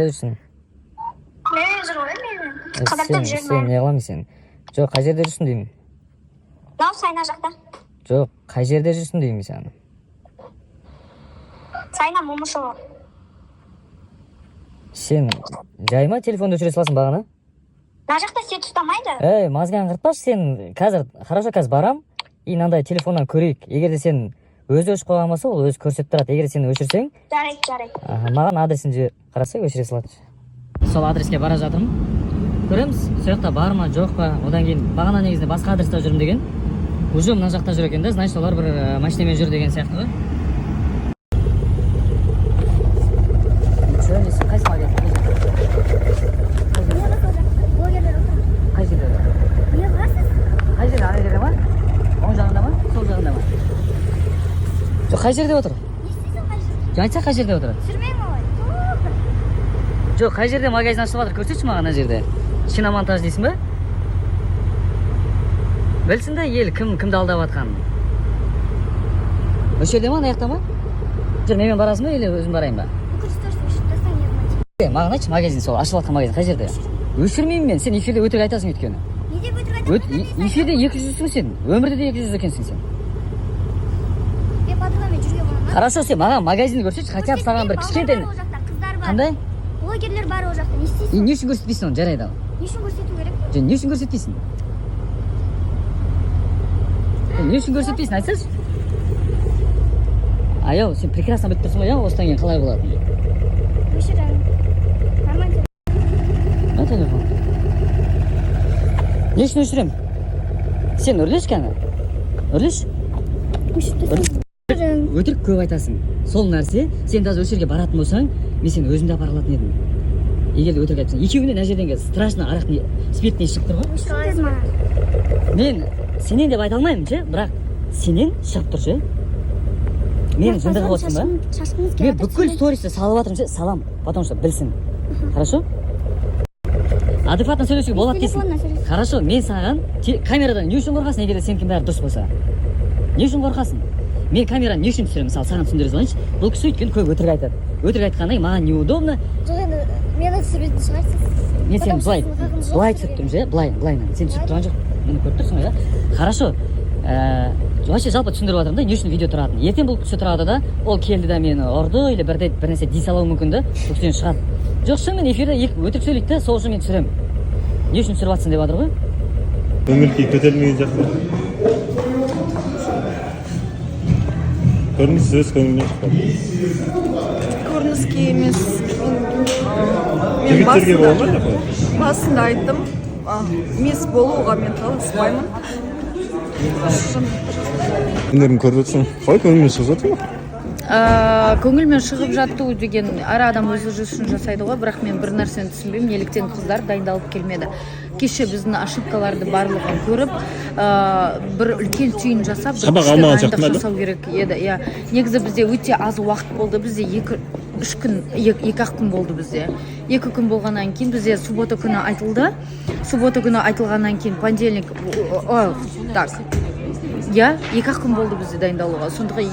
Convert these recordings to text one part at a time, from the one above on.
жүрсүң? Мен жүрмөйм. Кадыртып жүрмөйм. Сен не кыламсың? Жок, кай жерде жүрсүң дейм. Нам сайна жакта. Жок, кай жерде жүрсүң дейм сага. Сайна Момушова. Сен жайма телефонду өчүрө саласың багана? На жакта сет тутамайды. Мазган кыртпаш, сен казыр хорошо барам. И мындай телефондон көрөйүк. Эгерде сен өзү өчүп койгон болсо, ол өзү көрсөтүп турат. Эгер сен өчүрсөң, Жарайт. маған адресин карасак өчүрө салат. Сол адреске бара жатырмын. Көреміз, сол жакта бар ма, жок па. Одан кийин багана негизинде башка адреста жүрүм деген. Уже мына жакта жүр экен да, значит олар бир машинамен жүр деген сыяктуу го. Кай жерде отур? Айтса кай жерде отур? Жүрмөйм алай. Жок, кай жерде магазин ачылып атыр, көрсөтчү мага ана жерде. Шиномонтаж дейсиң ба? Билсин да эл кимди алдап атканын. Ошол жерде ма, ана жакта ма? Жок, менен барасыңбы или өзүм барайын ба? Мага айтчы, магазин сол ачылып аткан магазин кай жерде? Өчүрмөйм мен, сен эфирде өтірік айтасың өткөнү. Неде өтірік айтасың? Эфирде 200-сің сен, өмірде де 200 екенсің сен. Мен подругамен жүрген боламын. Хорошо, сен маған магазинді көрсетші, хотя бы саған бір кішкентай. Қандай? Блогерлер бар о жақта, не істейсің? Не үшін көрсетпейсің оны, жарайды ал. Не үшін көрсету керек? Жоқ, не үшін көрсетпейсің? Не үшін көрсетпейсің, айтсаңшы? Аяу, сен прекрасно біліп тұрсың ғой, я осыдан кейін қалай болады? Өшірем. Нормально. На телефон. Не үшін өшірем? Сен үрлеш кәні? Үрлеш? Өтірік көп айтасың. Сол нәрсе, сен даже өшерге баратын болсаң, мен сені өзімде апара алатын едім. Егерде өтірік айтсаң, екеуіне мына жерден страшно арақтың спиртіне шығып тұр ғой. Мен сенен деп айта алмаймын, ше, бірақ сенен шығып тұр, ше. Мен жындығы болсын ба? Мен бүкіл стористі салып жатырмын, ше, салам, потому что білсін. Хорошо? Адекватно сөйлесуге болады дейсің. Хорошо, мен саған камерадан не үшін қорқасың, егерде сенікі бәрі дұрыс болса? Не үшін қорқасың? Мен камераны не үшін түсіремін, мысалы саған түсіндіре салайыншы. Бұл кісі өйткені көп өтірік айтады. Өтірік айтқаннан кейін маған неудобно. Жоқ, енді мені түсіретін шығарсыз. Мен сені былай түсіріп тұрмын, же, былай, сен түсіріп тұрған жоқ. Мені көріп тұрсың ғой, да? Хорошо. Вообще жалпы түсіндіріп жатырмын да, не үшін видео тұратынын. Ертең бұл кісі тұрады да, ол келді да мені ұрды, или бір нәрсе дей салуы мүмкін да, бұл кісіден шығады. Жоқ, шын мен эфирде өтірік сөйлейді да, сол үшін мен түсіремін. Не үшін түсіріп жатсың деп жатыр ғой? Көңіл-күй көтерілмеген сияқты. Көрініс өз көңілінен шықпады. Көрініске емес. Жігіттерге болмайды ма? Басында айттым. Мес болуға мен таласпаймын. Күндерін көріп отырсың, қалай көңілмен шығып жатыр ма? Көңілмен шығып жату деген әр адам өзі үшін жасайды ғой, бірақ мен бір нәрсені түсінбеймін, неліктен қыздар дайындалып келмеді. Кеше біздің ошибкаларды барлығын көріп, бір үлкен түйін жасап, бір күшті дайындық жасау керек еді. Негізі бізде өте аз уақыт болды, бізде 2-ақ күн болды бізде. 2 күн болғаннан кейін бізде суббота күні айтылды. Суббота күні айтылғаннан кейін понедельник, так. 2-ақ күн болды бізде дайындалуға. Сондықтан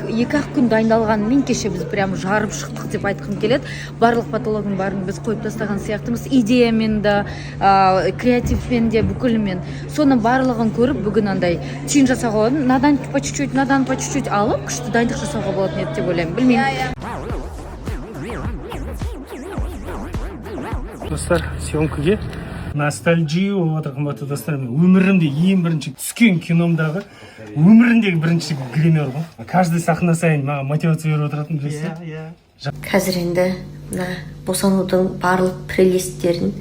2-ақ күн дайындалғанымен кеше біз прям жарып шықтық деп айтқым келеді. Барлық патологын барын біз қойып тастаған сияқтымыз. Идеямен де, креативпен де, бүкілімен. Соны барлығын көріп, бүгін андай түйін жасауға болады. Надан по чуть-чуть алып, күшті дайындық жасауға болатын еді деп ойлаймын. Білмеймін. Достар, съемкіге ностальжия болып отыр қымбатты достар. Өмірімде ең бірінші түскен киномдағы өміріндегі бірінші гример ғой. Каждый сахна сайын маған мотивация беріп отыратын білесіз. Қазір енді мына босанудың барлық прелесттерін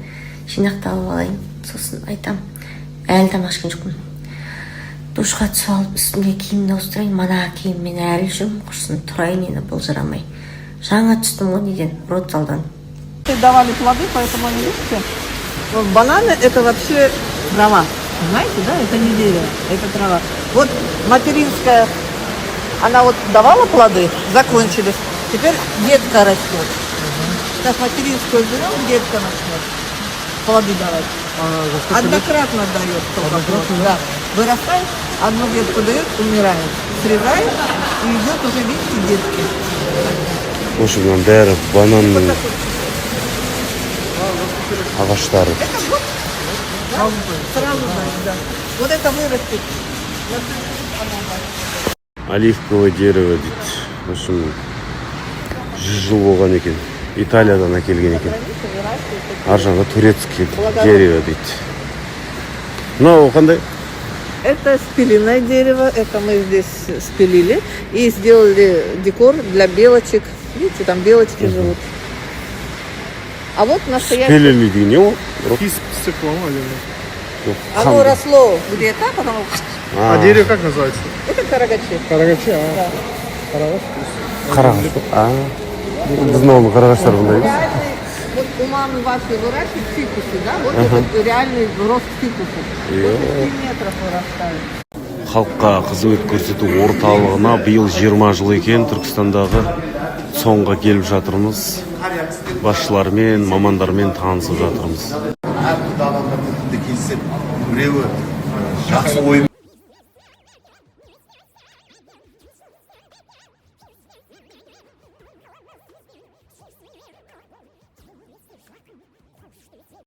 жинақталып алайын, сосын айтам. Әлі тамақ ішкен жоқпын. Душқа түсіп алып үстімге киімді ауыстырайын. Мана киіммен әлі жүрмін, құрсын тұрайын, енді бұл жарамай. Жаңа түстім ғой неден, родзалдан. Давали плоды, поэтому они видите. Вот бананы это вообще трава. Понимаете, да? Это не дерево, это трава. Вот материнская, она вот давала плоды, закончились. Теперь детка растет. Сейчас материнскую берем, детка начнет плоды давать. Однократно дает только плод. Да. Вырастает, одну ветку дает, умирает. Срезает и идет уже, видите, детки. Ошынан бәрі банан ағаштары. Сразу знаю, да. Вот это вырастет. Оливковое дерево дейді. В общем, 100 жыл болған екен. Италиядан әкелген екен. Ар жағында турецкий дерево дейді. Мынау қандай? Это спиленное дерево, это мы здесь спилили и сделали декор для белочек. Видите, там белочки живут. А вот настоящее. Спилили деген не ол? Оно росло где-то, потом... А дерево как называется? Это карагачи. Карагачи, қарағаш. Біздің ауылдың қарағаштары бұндай емес. Вот у мамы вашей выращивают фикусы, да? Вот это реальный рост фикуса. 3 метров вырастает. Халыққа қызмет көрсету орталығына биыл 20 жыл екен Түркістандағы. Соңға келіп жатырмыз. Басшылармен, мамандармен танысып жатырмыз. әртүрлі адамдар келісіп біреуі жақсы ойын